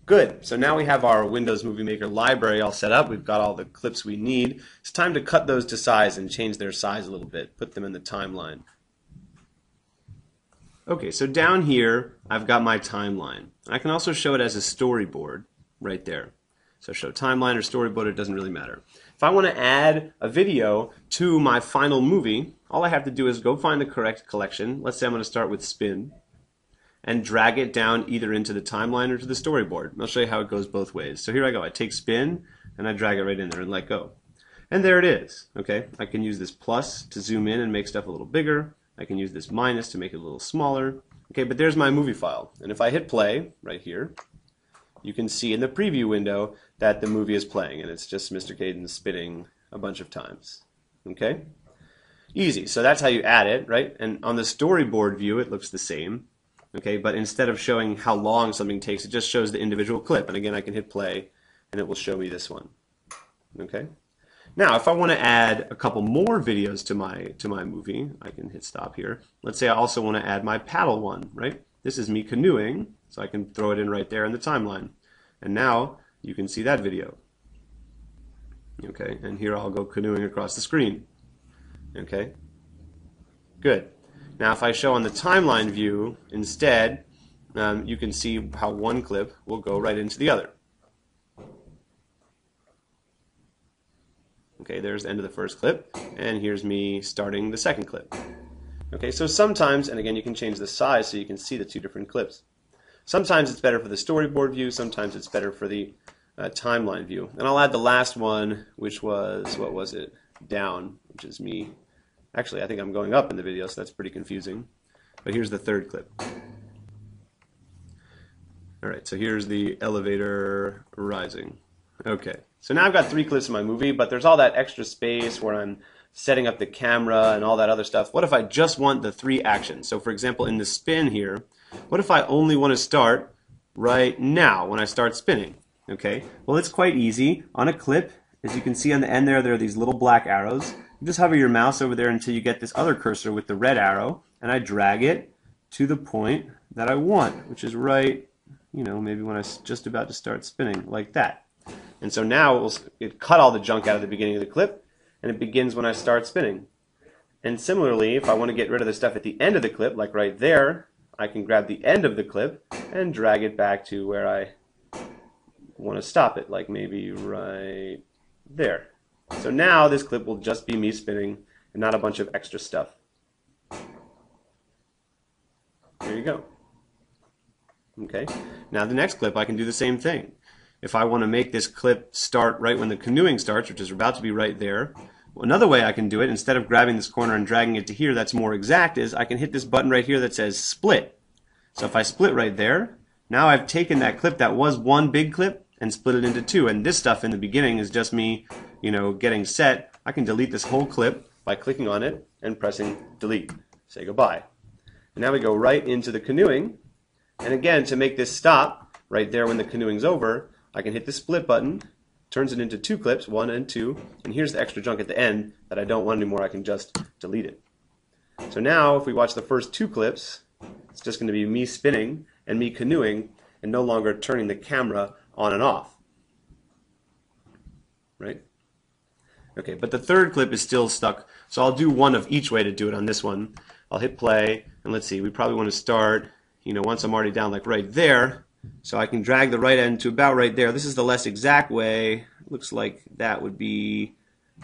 Good. So now we have our Windows Movie Maker library all set up. We've got all the clips we need. It's time to cut those to size and change their size a little bit. Put them in the timeline. Okay, so down here I've got my timeline. I can also show it as a storyboard right there. So show timeline or storyboard, it doesn't really matter. If I want to add a video to my final movie, all I have to do is go find the correct collection. Let's say I'm going to start with spin and drag it down either into the timeline or to the storyboard. And I'll show you how it goes both ways. So here I go. I take spin and I drag it right in there and let go. And there it is. Okay, I can use this plus to zoom in and make stuff a little bigger. I can use this minus to make it a little smaller. Okay, but there's my movie file. And if I hit play right here, you can see in the preview window that the movie is playing, and it's just Mr. Caden spinning a bunch of times. Okay? Easy. So that's how you add it, right? And on the storyboard view, it looks the same. Okay, but instead of showing how long something takes, it just shows the individual clip. And again, I can hit play, and it will show me this one. Okay? Now, if I want to add a couple more videos to my movie, I can hit stop here. Let's say I also want to add my paddle one, right? This is me canoeing, so I can throw it in right there in the timeline. And now you can see that video. Okay, and here I'll go canoeing across the screen. Okay, good. Now if I show on the timeline view instead, you can see how one clip will go right into the other. Okay, there's the end of the first clip, and here's me starting the second clip. Okay, so sometimes, and again you can change the size so you can see the two different clips. Sometimes it's better for the storyboard view, sometimes it's better for the timeline view. And I'll add the last one, which was, what was it? Down, which is me. Actually, I think I'm going up in the video, so that's pretty confusing. But here's the third clip. Alright, so here's the elevator rising. Okay, so now I've got 3 clips in my movie, but there's all that extra space where I'm setting up the camera and all that other stuff. What if I just want the 3 actions? So for example, in the spin here, what if I only want to start right now when I start spinning? Okay, well it's quite easy. On a clip, as you can see on the end there are these little black arrows. You just hover your mouse over there until you get this other cursor with the red arrow, and I drag it to the point that I want, which is right, maybe when I'm just about to start spinning, like that. And so now it cut all the junk out of the beginning of the clip, and it begins when I start spinning. And similarly, if I want to get rid of the stuff at the end of the clip, like right there, I can grab the end of the clip and drag it back to where I want to stop it, like maybe right there. So now this clip will just be me spinning and not a bunch of extra stuff. There you go. Okay, now the next clip I can do the same thing. If I want to make this clip start right when the canoeing starts, which is about to be right there, another way I can do it, instead of grabbing this corner and dragging it to here that's more exact, is I can hit this button right here that says split. So if I split right there, now I've taken that clip that was one big clip and split it into 2. And this stuff in the beginning is just me, getting set. I can delete this whole clip by clicking on it and pressing delete. Say goodbye. And now we go right into the canoeing. And again, to make this stop right there when the canoeing's over, I can hit the split button, turns it into 2 clips, 1 and 2, and here's the extra junk at the end that I don't want anymore. I can just delete it. So now, if we watch the first 2 clips, it's just going to be me spinning and me canoeing and no longer turning the camera on and off. Right? Okay, but the third clip is still stuck, so I'll do one of each way to do it on this one. I'll hit play, and let's see, we probably want to start, once I'm already down, like right there. So I can drag the right end to about right there. This is the less exact way. Looks like that would be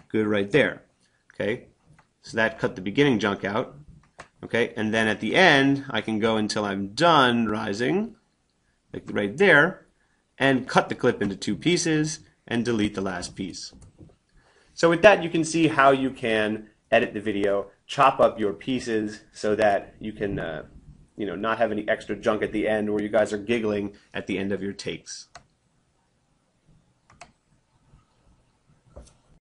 good right there. Okay, so that cut the beginning junk out. Okay, and then at the end, I can go until I'm done rising, like right there, and cut the clip into 2 pieces and delete the last piece. So with that, you can see how you can edit the video, chop up your pieces so that you can not have any extra junk at the end where you guys are giggling at the end of your takes.